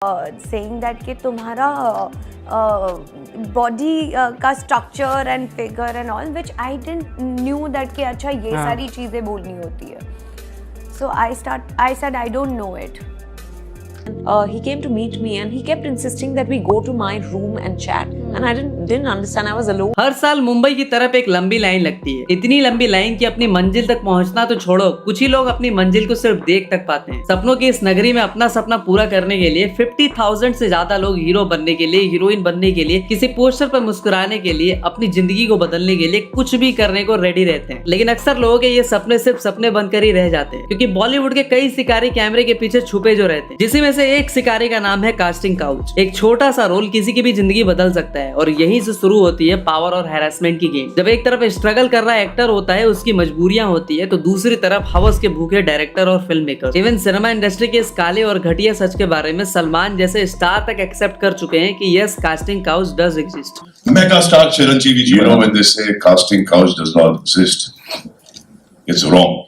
saying that कि तुम्हारा body का structure and figure and all which I didn't knew that कि अच्छा ये सारी चीज़ें बोलनी होती है. So I said I don't know it. He came to meet me and he kept insisting that we go to my room and chat. And I didn't understand. I was alone. हर साल मुंबई की तरफ एक लंबी line लगती है. इतनी लंबी line कि अपनी मंजिल तक पहुंचना तो छोड़ो, कुछ ही लोग अपनी मंजिल को सिर्फ देख तक पाते हैं. सपनों की इस नगरी में अपना सपना पूरा करने के लिए 50,000 से ज्यादा लोग हीरो बनने के लिए, हीरोइन बनने के लिए, किसी पोस्टर पर मुस्कुराने के लिए, अपनी जिंदगी को बदलने के लिए कुछ भी करने को रेडी रहते हैं. लेकिन अक्सर लोगों के ये सपने सिर्फ सपने बनकर ही रह जाते हैं, क्योंकि बॉलीवुड के कई शिकारी कैमरे के पीछे छुपे जो रहते हैं, जिसमें से एक शिकारी का नाम है कास्टिंग काउच. एक छोटा सा रोल किसी की भी जिंदगी बदल सकता है और यहीं से शुरू होती है पावर और हैरेसमेंट की गेम. जब एक तरफ स्ट्रगल कर रहा एक्टर होता है, उसकी मजबूरियां होती है, तो दूसरी तरफ हवस के भूखे डायरेक्टर और film maker. Even cinema industry के इस काले और घटिया सच के बारे में सलमान जैसे स्टार तक एक्सेप्ट कर चुके हैं कि yes, casting couch does exist. Mega star Chiranjeevi ji, you know, when they say casting couch does not exist, it's wrong.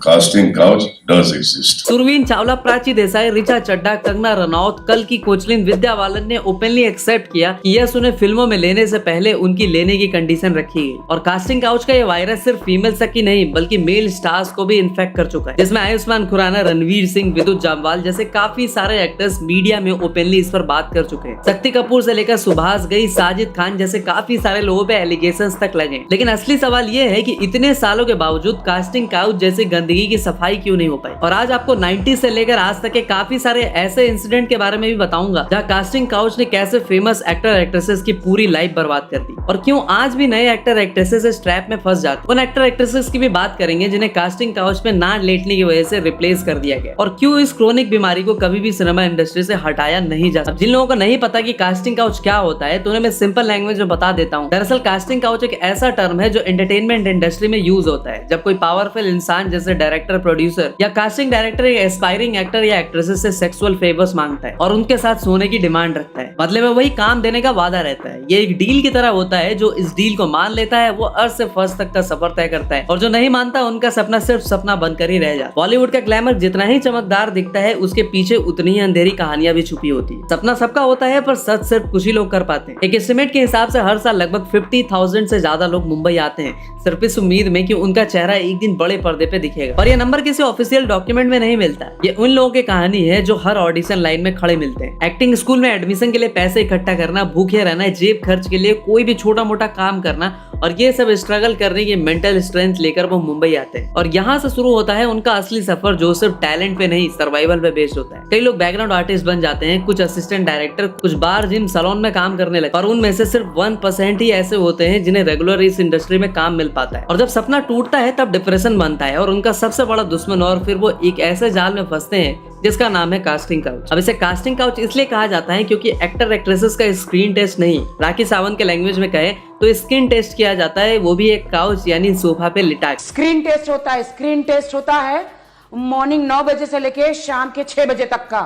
Casting couch does exist. Surveen Chawla, Prachi Desai, Richa Chadha, Kangana Ranaut, कल की कोचलिन, विद्या बालन ने ओपनली एक्सेप्ट किया कि यस, उन्हें फिल्मों में लेने से पहले उनकी लेने की कंडीशन रखी गई. और कास्टिंग काउच का ये वायरस सिर्फ फीमेल्स तक ही नहीं बल्कि मेल स्टार्स को भी इन्फेक्ट कर चुका है, जिसमें आयुष्मान खुराना, रणवीर सिंह, विद्युत जामवाल जैसे काफी सारे एक्टर्स मीडिया में ओपनली इस पर बात कर चुके हैं. शक्ति कपूर से लेकर सुभाष घई, साजिद खान जैसे काफी सारे लोगों पे एलिगेशंस तक लगे. लेकिन असली सवाल ये है कि इतने सालों के बावजूद कास्टिंग काउच जैसी गंदगी की सफाई क्यों नहीं हो पाई. और आज आपको 90 से लेकर आज तक के काफी सारे ऐसे इंसिडेंट के बारे में भी बताऊंगा जहां कास्टिंग काउच ने कैसे फेमस एक्टर एक्ट्रेसेस की पूरी लाइफ बर्बाद कर दी और क्यों आज भी नए एक्टर एक्ट्रेसेस इस ट्रैप में फंस जाते. उन एक्टर एक्ट्रेसेस की भी बात करेंगे जिन्हें कास्टिंग काउच में ना लेटने की वजह से रिप्लेस कर दिया गया और क्यों इस क्रोनिक बीमारी को कभी भी सिनेमा इंडस्ट्री से हटाया नहीं जा सकता. जिन लोगों को नहीं पता कि कास्टिंग काउच क्या होता है तो उन्हें मैं सिंपल लैंग्वेज में बता देता हूँ. दरअसल कास्टिंग काउच एक ऐसा टर्म है जो एंटरटेनमेंट इंडस्ट्री में यूज होता है जब कोई पावरफुल इंसान जैसे डायरेक्टर, प्रोड्यूसर या कास्टिंग डायरेक्टर एक एस्पायरिंग एक्टर या एक्ट्रेसेस से सेक्सुअल फेवर्स मांगता है और उनके साथ सोने की डिमांड रखता है. बदले में वही काम देने का वादा रहता है. ये एक डील की तरह होता है. जो इस डील को मान लेता है वो अर्थ से फर्श तक का सफर तय करता है और जो नहीं मानता उनका सपना सिर्फ सपना बनकर ही रह जाता है. बॉलीवुड का ग्लैमर जितना ही चमकदार दिखता है उसके पीछे उतनी ही अंधेरी कहानियां भी छुपी होती है. सपना सबका होता है पर सच सिर्फ कुछ ही लोग कर पाते हैं. एक एस्टिमेट के हिसाब से हर साल लगभग 50,000 से ज्यादा लोग मुंबई आते हैं सिर्फ इस उम्मीद में कि उनका चेहरा एक दिन बड़े पर्दे पे दिखेगा. और ये नंबर किसी ऑफिशियल डॉक्यूमेंट में नहीं मिलता. ये उन लोगों की कहानी है जो हर ऑडिशन लाइन में खड़े मिलते हैं. एक्टिंग स्कूल में एडमिशन के लिए पैसे इकट्ठा करना, भूखे रहना, जेब खर्च के लिए कोई भी छोटा मोटा काम करना और ये सब स्ट्रगल करने की मेंटल स्ट्रेंथ लेकर वो मुंबई आते हैं. और यहाँ से शुरू होता है उनका असली सफर जो सिर्फ टैलेंट पे नहीं सर्वाइवल पे बेस्ड होता है. कई लोग बैकग्राउंड आर्टिस्ट बन जाते हैं, कुछ असिस्टेंट डायरेक्टर, कुछ बार, जिम, सैलून में काम करने लगे और उनमें से सिर्फ 1% ही ऐसे होते हैं जिन्हें रेगुलर इस इंडस्ट्री में काम मिल पाता है. और जब सपना टूटता है तब डिप्रेशन बनता है और उनका सबसे बड़ा दुश्मन और फिर वो एक ऐसे जाल में फंसते हैं जिसका नाम है कास्टिंग काउच. अब इसे कास्टिंग काउच इसलिए कहा जाता है क्योंकि एक्टर एक्ट्रेसेस का स्क्रीन टेस्ट नहीं, राखी सावंत के लैंग्वेज में कहे तो स्क्रीन टेस्ट किया जाता है, वो भी एक काउच यानी सोफा पे लिटा. स्क्रीन टेस्ट होता है. स्क्रीन टेस्ट होता है मॉर्निंग 9 बजे से लेके शाम के 6 बजे तक का,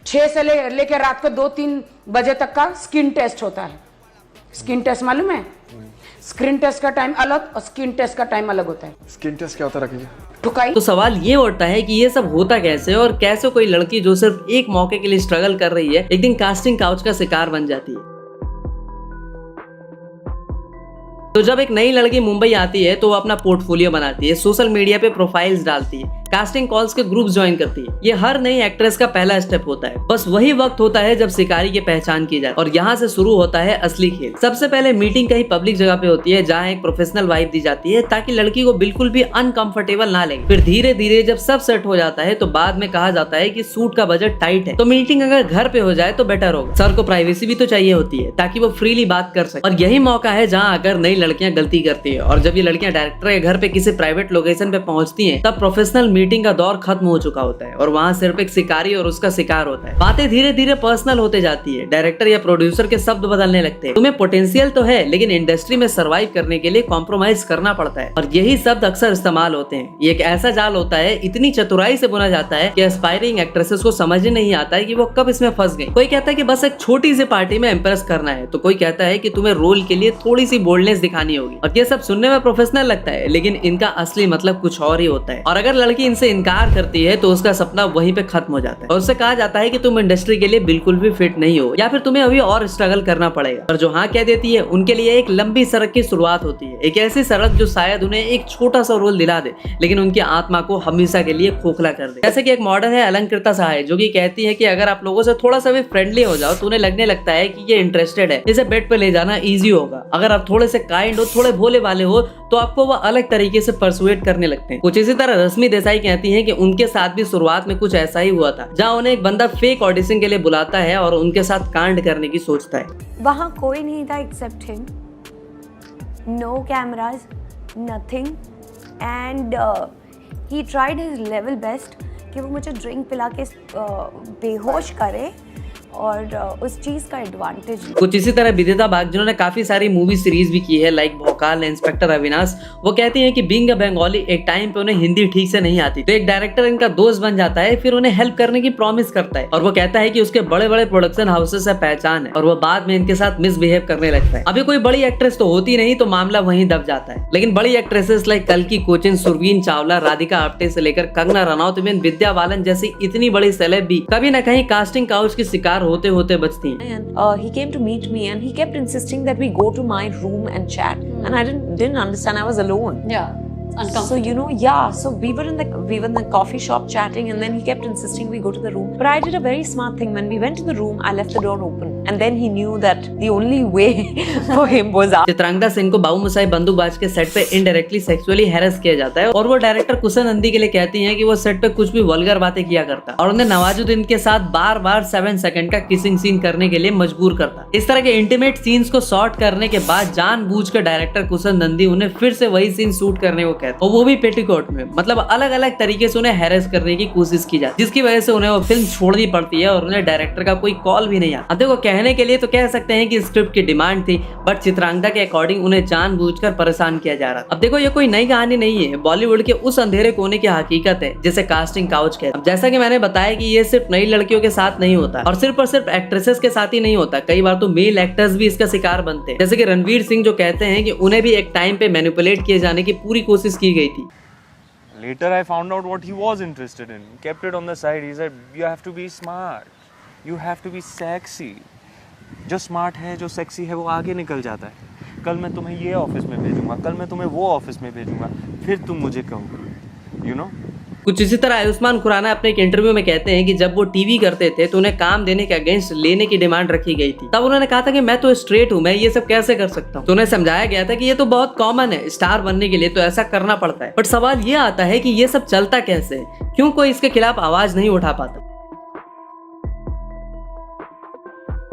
6 से लेके रात को 2-3 बजे तक का स्क्रीन टेस्ट होता है. स्क्रीन टेस्ट मालूम है? स्क्रीन टेस्ट का टाइम अलग और स्क्रीन टेस्ट का टाइम अलग होता है. स्क्रीन टेस्ट क्या होता है रखिए? ठुकाई. तो सवाल ये उठता है कि ये सब होता कैसे और कैसे कोई लड़की जो सिर्फ एक मौके के लिए स्ट्रगल कर रही है एक दिन कास्टिंग काउच का शिकार बन जाती है. तो जब एक नई लड़की मुंबई आती है तो वो अपना पोर्टफोलियो बनाती है, सोशल मीडिया पे प्रोफाइल्स डालती है, कास्टिंग कॉल्स के ग्रुप ज्वाइन करती है. ये हर नई एक्ट्रेस का पहला स्टेप होता है. बस वही वक्त होता है जब शिकारी की पहचान की जाए और यहाँ से शुरू होता है असली खेल. सबसे पहले मीटिंग कहीं पब्लिक जगह पे होती है जहाँ एक प्रोफेशनल वाइब दी जाती है ताकि लड़की को बिल्कुल भी अनकंफर्टेबल ना लगे. फिर धीरे धीरे जब सब सेट हो जाता है तो बाद में कहा जाता है कि सूट का बजट टाइट है तो मीटिंग अगर घर पे हो जाए तो बेटर होगा. सर को प्राइवेसी भी तो चाहिए होती है ताकि वो फ्रीली बात कर सके. और यही मौका है जहाँ अगर नई लड़कियां गलती करती है और जब ये लड़कियां डायरेक्टर के घर पे किसी प्राइवेट लोकेशन पे पहुंचती हैं तब प्रोफेशनल मीटिंग का दौर खत्म हो चुका होता है और वहाँ सिर्फ एक शिकारी और उसका शिकार होता है. बातें धीरे धीरे पर्सनल होते जाती है. डायरेक्टर या प्रोड्यूसर के शब्द बदलने लगते हैं. तुम्हें पोटेंशियल तो है लेकिन इंडस्ट्री में सर्वाइव करने के लिए कॉम्प्रोमाइज करना पड़ता है और यही शब्द अक्सर इस्तेमाल होते हैं. ये एक ऐसा जाल होता है, इतनी चतुराई से बुना जाता है कि एस्पायरिंग एक्ट्रेसेस को समझ नहीं आता है कि वो कब इसमें फंस गई. कोई कहता है कि बस एक छोटी सी पार्टी में इम्प्रेस करना है तो कोई कहता है कि तुम्हें रोल के लिए थोड़ी सी बोल्डनेस दिखानी होगी. और ये सब सुनने में प्रोफेशनल लगता है लेकिन इनका असली मतलब कुछ और ही होता है. और अगर लड़की लड़की इनसे इनकार करती है तो उसका सपना वहीं पे खत्म हो जाता है और उससे कहा जाता है कि तुम इंडस्ट्री के लिए बिल्कुल भी फिट नहीं हो या फिर तुम्हें अभी और स्ट्रगल करना पड़ेगा। पर जो हाँ कह देती है उनके लिए एक लंबी सड़क की शुरुआत होती है, एक ऐसी सड़क जो शायद उन्हें एक छोटा सा रोल दिला दे लेकिन उनकी आत्मा को हमेशा के लिए खोखला कर दे। जैसे कि एक मॉडल है अलंकृता सहाय जो कि कहती है कि अगर आप लोगों से थोड़ा सा भी फ्रेंडली हो जाओ तो उन्हें लगने लगता है कि ये इंटरेस्टेड है, इसे बेड पे ले जाना इजी होगा। अगर आप थोड़े से काइंड हो, थोड़े भोले वाले हो तो आपको वो अलग तरीके से परसुएट करने लगते हैं। कुछ इसी तरह रश्मि देसाई कहती हैं कि उनके साथ भी शुरुआत में कुछ ऐसा ही हुआ था, जहां उन्हें एक बंदा फेक ऑडिशन के लिए बुलाता है और उनके साथ कांड करने की सोचता है। वहाँ कोई नहीं था except him, no cameras, nothing, and he tried his level best कि वो मुझे ड्रिंक पिला के बेहोश करे और उस चीज का एडवांटेज। कुछ इसी तरह विदिता बाग जिन्होंने काफी सारी मूवी सीरीज भी की है लाइक भोकाल, इंस्पेक्टर अविनाश, वो कहती हैं कि बीइंग अ बंगाली एक टाइम पे उन्हें हिंदी ठीक से नहीं आती तो एक डायरेक्टर इनका दोस्त बन जाता है, फिर उन्हें हेल्प करने की प्रॉमिस करता है और वो कहता है कि उसके बड़े बड़े प्रोडक्शन हाउसेस से पहचान है और वो बाद में इनके साथ मिसबिहेव करने लगता है। अभी कोई बड़ी एक्ट्रेस तो होती नहीं तो मामला वहीं दब जाता है, लेकिन बड़ी एक्ट्रेसेस लाइक कल्की कोचिन, सुरवीन चावला, राधिका आप्टे से लेकर कंगना रनौत, इवन विद्या बालन जैसी इतनी बड़ी सेलेब भी कभी न कहीं कास्टिंग काउच की शिकार होते होते बचती हैं। And he came to meet me and he kept insisting that we go to my room and chat. And I didn't understand. I was alone. Yeah, uncomfortable. So so we were in the coffee shop chatting, and then he kept insisting we go to the room. But I did a very smart thing. When we went to the room, I left the door open, and then he knew that the only way for him was out. Chitrangada Singh को बाबू मोशाई बंदूकबाज के set पे indirectly sexually harass किया जाता है और वो director cushion Nandi के लिए कहती हैं कि वो सेट पे कुछ भी वल्गर बातें किया करता और उन्हें नवाजुद्दीन के साथ बार बार 7 सेकंड का किसिंग सीन करने के लिए मजबूर करता। इस तरह के इंटीमेट सीन्स को शॉर्ट करने के बाद जानबूझकर डायरेक्टर कुशन नंदी उन्हें फिर से वही सीन शूट करने को कहते और वो भी पेटीकोट में, मतलब अलग अलग तरीके से उन्हें हैरेस करने की कोशिश की जाती, जिसकी वजह से उन्हें वो फिल्म छोड़नी पड़ती है और उन्हें डायरेक्टर का कोई कॉल भी नहीं आता। अब देखो कहने के लिए तो कह सकते हैं कि स्क्रिप्ट की डिमांड थी, बट चित्रांगदा के अकॉर्डिंग उन्हें जानबूझकर परेशान किया जा रहा। अब देखो ये कोई नई कहानी नहीं है, बॉलीवुड के उस अंधेरे कोने की हकीकत है जिसे कास्टिंग काउच कहते हैं। जैसा कि मैंने बताया कि ये सिर्फ नई लड़कियों के साथ नहीं होता और सिर्फ एक्ट्रेसेस के साथ ही नहीं होता, कई बार तो मेल एक्टर्स भी इसका शिकार बनते हैं, जैसे कि रणवीर सिंह जो कहते हैं कि उन्हें भी एक टाइम पे मैनिपुलेट किए जाने की पूरी कोशिश की गई थी। Later I found out what he was interested in. Kept it on the side. He said, "You have to be smart. You have to be sexy." जो स्मार्ट है, जो सेक्सी है, वो आगे निकल जाता है। कल मैं तुम्हें ये ऑफिस में भेजूंगा, कल मैं तुम्हें वो ऑफिस में भेजूंगा, फिर तुम मुझे कहोगे, you know? कुछ इसी तरह आयुष्मान खुराना अपने एक इंटरव्यू में कहते हैं कि जब वो टीवी करते थे तो उन्हें काम देने के अगेंस्ट लेने की डिमांड रखी गई थी। तब उन्होंने कहा था कि मैं तो स्ट्रेट हूँ, मैं ये सब कैसे कर सकता हूँ। तो उन्हें समझाया गया था कि ये तो बहुत कॉमन है, स्टार बनने के लिए तो ऐसा करना पड़ता है। बट सवाल ये आता है कि ये सब चलता कैसे है, क्यों कोई इसके खिलाफ आवाज नहीं उठा पाता।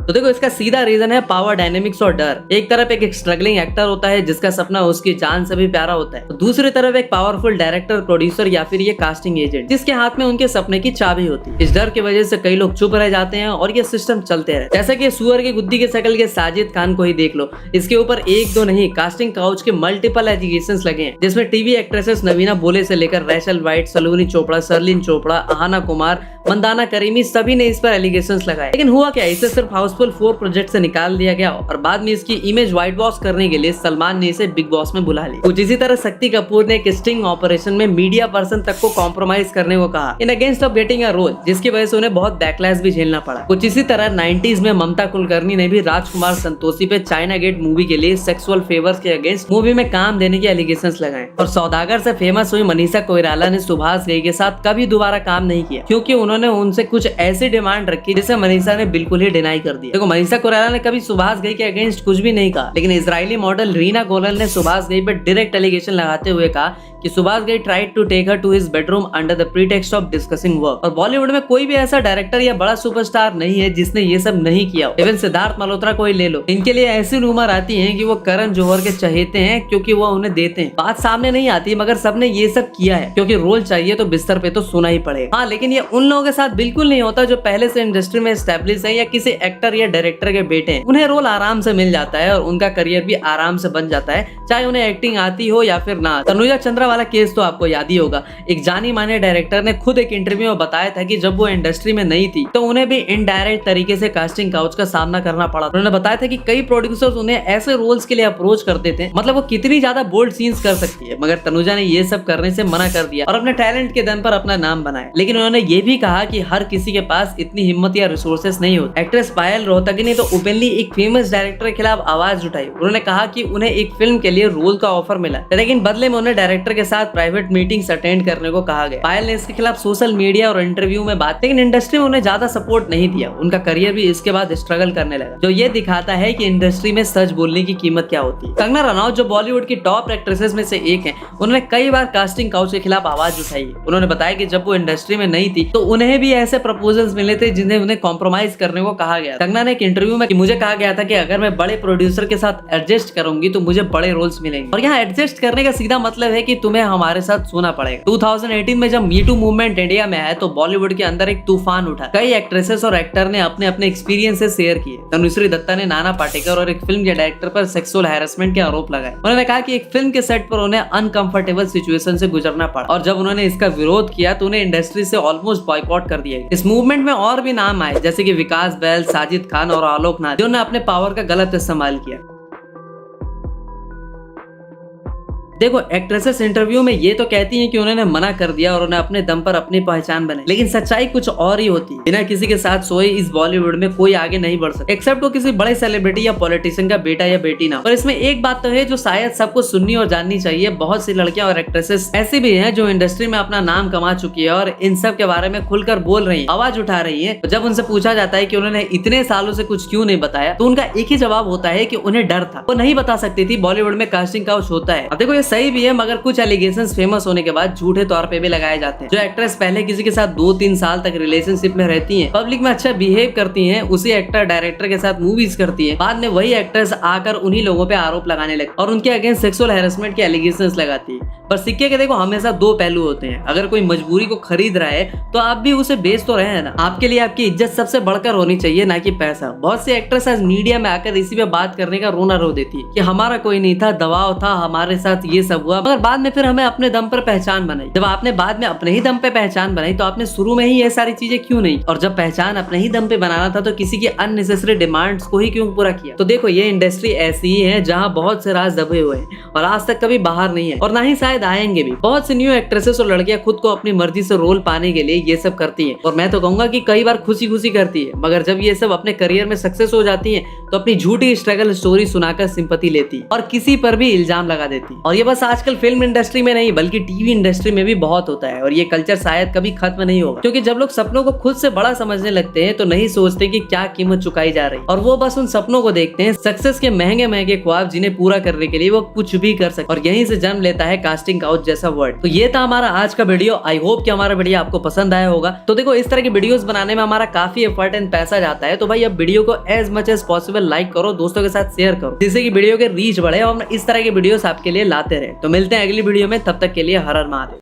तो देखो इसका सीधा रीजन है पावर डायनेमिक्स और डर। एक तरफ एक स्ट्रगलिंग एक्टर होता है जिसका सपना उसकी जान से भी प्यारा होता है, दूसरी तरफ एक पावरफुल डायरेक्टर, प्रोड्यूसर या फिर ये कास्टिंग एजेंट जिसके हाथ में उनके सपने की चाबी होती है। इस डर की वजह से कई लोग चुप रह जाते हैं और ये सिस्टम चलते रहे। जैसे कि सुअर की गुद्दी के शक्ल के साजिद खान को ही देख लो, इसके ऊपर एक दो नहीं कास्टिंग काउच के मल्टीपल एलिगेशंस लगे हैं, जिसमें टीवी एक्ट्रेसेस नवीना बोले से लेकर रैचल वाइट, सलोनी चोपड़ा, सरलिन चोपड़ा, आहाना कुमार, मंदाना करीमी सभी ने इस पर एलिगेशंस लगाए। लेकिन हुआ क्या, इसे सिर्फ हाउसफुल 4 प्रोजेक्ट से निकाल दिया गया और बाद में इसकी इमेज व्हाइट वॉश करने के लिए सलमान ने इसे बिग बॉस में बुला लिया। कुछ इसी तरह शक्ति कपूर ने एक स्टिंग ऑपरेशन में मीडिया पर्सन तक को कॉम्प्रोमाइज करने को कहा in against of getting a role, जिसकी वजह से उन्हें बहुत बैकलैश भी झेलना पड़ा। कुछ इसी तरह 90s में ममता कुलकर्णी ने भी राजकुमार संतोषी पे चाइना गेट मूवी के लिए सेक्सुअल फेवर्स के अगेंस्ट मूवी में काम देने के एलिगेशंस लगाए और सौदागर से फेमस हुई मनीषा कोइराला ने सुभाष घई के साथ कभी दोबारा काम नहीं किया, क्योंकि उन्होंने उनसे कुछ ऐसी डिमांड रखी जिसे मनीषा ने बिल्कुल ही डिनाई कर दिया। देखो मनीषा कोइराला ने कभी सुभाष घई के अगेंस्ट कुछ भी नहीं कहा, लेकिन इजरायली मॉडल रीना गोलन ने सुभाष घई पर डायरेक्ट एलिगेशन लगाते हुए कहा कि Subhash Ghai tried to take her to his bedroom under the pretext of discussing work. और बॉलीवुड में कोई भी ऐसा डायरेक्टर या बड़ा सुपरस्टार नहीं है जिसने ये सब नहीं किया। इवन सिद्धार्थ मल्होत्रा को ही ले लो, इनके लिए ऐसी रूमर आती है कि वो करण जौहर के चहेते हैं क्योंकि वो उन्हें देते हैं। बात सामने नहीं आती मगर सबने ये सब किया है, क्योंकि रोल चाहिए तो बिस्तर पे तो सोना ही पड़ेगा। हाँ, लेकिन ये उन लोगों के साथ बिल्कुल नहीं होता जो पहले से इंडस्ट्री में एस्टेब्लिश है या किसी एक्टर एक्टर या डायरेक्टर के बेटे हैं उन्हें रोल आराम से मिल जाता है और उनका करियर भी आराम से बन जाता है, चाहे उन्हें एक्टिंग आती हो या फिर ना। तनुजा चंद्रा वाला केस तो आपको याद ही होगा। एक जानी माने डायरेक्टर ने खुद एक इंटरव्यू में बताया था कि जब वो इंडस्ट्री में नहीं थी तो उन्हें भी इनडायरेक्ट तरीके से कास्टिंग काउच का सामना करना पड़ा। उन्होंने बताया था कि कई प्रोड्यूसर्स उन्हें ऐसे रोल्स के लिए अप्रोच करते थे, मतलब वो कितनी ज्यादा बोल्ड सीन्स कर सकती है, मगर तनुजा ने ये सब करने से मना कर दिया और अपने टैलेंट के दम पर अपना नाम बनाया। लेकिन उन्होंने ये भी कहा कि हर किसी के पास इतनी हिम्मत या रिसोर्सेस नहीं होते। एक्ट्रेस पायल रोहतगी ने तो ओपनली एक फेमस डायरेक्टर के खिलाफ आवाज उठाई। उन्होंने कहा कि उन्हें एक फिल्म के लिए रोल का ऑफर मिला, लेकिन बदले में उन्हें डायरेक्टर के साथ प्राइवेट मीटिंग्स अटेंड करने को कहा गया। पायल ने इसके खिलाफ सोशल मीडिया और इंटरव्यू में बात, लेकिन इंडस्ट्री में उन्हें ज्यादा सपोर्ट नहीं दिया। उनका करियर भी इसके बाद स्ट्रगल करने लगा, जो ये दिखाता है कि इंडस्ट्री में सच बोलने की कीमत क्या होती है। कंगना रनौत जो बॉलीवुड की टॉप एक्ट्रेसेस में से एक हैं, उन्होंने कई बार कास्टिंग काउच के खिलाफ आवाज उठाई है। उन्होंने बताया कि जब वो इंडस्ट्री में नहीं थी तो उन्हें भी ऐसे प्रपोजल्स मिले थे जिन्हें उन्हें कॉम्प्रोमाइज करने को कहा गया। कंगना ने एक इंटरव्यू में मुझे कहा गया था कि अगर मैं बड़े प्रोड्यूसर के साथ एडजस्ट करूंगी तो मुझे बड़े रोल्स मिलेंगे, और यहाँ एडजस्ट करने का सीधा मतलब है कि तुम्हें हमारे साथ सोना पड़ेगा। 2018 में जब मीटू मूवमेंट इंडिया में आया तो बॉलीवुड के अंदर एक तूफान उठा। कई एक्ट्रेसेस और एक्टर ने अपने अपने एक्सपीरियंसेस शेयर किए। तनुश्री दत्ता ने नाना पाटेकर और एक फिल्म के डायरेक्टर पर सेक्सुअल हैरेसमेंट के आरोप लगाए। उन्होंने कहा कि एक फिल्म के सेट पर उन्हें अनकंफर्टेबल सिचुएशन से गुजरना पड़ा और जब उन्होंने इसका विरोध किया तो उन्हें इंडस्ट्री से ऑलमोस्ट बॉयकॉट कर दिया गया। इस मूवमेंट में और भी नाम आए जैसे कि विकास बैल, साजिद खान और आलोक नाथ, जिन्होंने अपने पावर का गलत इस्तेमाल किया। देखो, एक्ट्रेसेस इंटरव्यू में ये तो कहती हैं कि उन्होंने मना कर दिया और उन्हें अपने दम पर अपनी पहचान बनाई, लेकिन सच्चाई कुछ और ही होती है। बिना किसी के साथ सोए इस बॉलीवुड में कोई आगे नहीं बढ़ सकता, एक्सेप्ट वो किसी बड़े सेलिब्रिटी या पॉलिटिशियन का बेटा या बेटी ना हो। और इसमें एक बात तो है जो शायद सबको सुननी और जाननी चाहिए, बहुत सी लड़कियां और एक्ट्रेसेस ऐसी भी हैं जो इंडस्ट्री में अपना नाम कमा चुकी है और इन सब के बारे में खुलकर बोल रही है, आवाज उठा रही है। जब उनसे पूछा जाता है कि उन्होंने इतने सालों से कुछ क्यों नहीं बताया, तो उनका एक ही जवाब होता है कि उन्हें डर था, वो नहीं बता सकती थी बॉलीवुड में कास्टिंग काउच होता है। अब देखो, ये सही भी है, मगर कुछ एलिगेशंस फेमस होने के बाद झूठे तौर पे भी लगाए जाते हैं। जो एक्ट्रेस पहले किसी के साथ 2-3 साल तक रिलेशनशिप में रहती हैं, पब्लिक में अच्छा बिहेव करती हैं, उसी एक्टर डायरेक्टर के साथ मूवीज करती हैं, बाद में वही एक्ट्रेस आकर उन्हीं लोगों पे आरोप लगाने लगती और उनके अगेंस्ट सेक्सुअल हैरेसमेंट के एलिगेशंस लगाती है। पर सिक्के के देखो हमेशा दो पहलू होते हैं। अगर कोई मजबूरी को खरीद रहा है तो आप भी उसे बेच तो रहे हैं ना। आपके लिए आपकी इज्जत सबसे बढ़कर होनी चाहिए, ना कि पैसा। बहुत सी एक्ट्रेस आज मीडिया में आकर इसी पे बात करने का रोना रो देती है कि हमारा कोई नहीं था, दबाव था, हमारे साथ ये सब हुआ, मगर बाद में फिर हमें अपने दम पर पहचान बनाई। जब आपने बाद में अपने ही दम पे पहचान बनाई तो आपने शुरू में ही ये सारी चीजें क्यों नहीं? और जब पहचान अपने ही दम पे बनाना था तो किसी की अननेसेसरी डिमांड्स को ही क्यों पूरा किया? तो देखो, ये इंडस्ट्री ऐसी ही है जहाँ बहुत से राज दबे हुए हैं और आज तक कभी बाहर नहीं है और ना ही शायद आएंगे भी। बहुत सी न्यू एक्ट्रेसेस और लड़कियां खुद को अपनी मर्जी से रोल पाने के लिए ये सब करती हैं और मैं तो कहूंगा कि कई बार खुशी खुशी करती है, मगर जब ये सब अपने करियर में सक्सेस हो जाती है तो अपनी झूठी स्ट्रगल स्टोरी सुनाकर सिंपैथी लेती है और किसी पर भी इल्जाम लगा देती है। और ये बस आजकल फिल्म इंडस्ट्री में नहीं बल्कि टीवी इंडस्ट्री में भी बहुत होता है और ये कल्चर शायद कभी खत्म नहीं होगा, क्योंकि जब लोग सपनों को खुद से बड़ा समझने लगते हैं तो नहीं सोचते कि क्या कीमत चुकाई जा रही और वो बस उन सपनों को देखते हैं, सक्सेस के महंगे महंगे ख्वाब जिन्हें पूरा करने के लिए वो कुछ भी कर सकते। और यहीं से जन्म लेता है कास्टिंग काउच जैसा वर्ड। तो ये था हमारा आज का वीडियो। आई होप कि हमारा वीडियो आपको पसंद आया होगा। तो देखो, इस तरह की वीडियोस बनाने में हमारा काफी एफर्ट एंड पैसा जाता है, तो भाई अब वीडियो को as much as possible like करो, दोस्तों के साथ शेयर करो, जिससे कि वीडियो के रीच बढ़े और हम इस तरह के वीडियोस आपके लिए लाते रहे। तो मिलते हैं अगली वीडियो में, तब तक के लिए हर हर महादेव।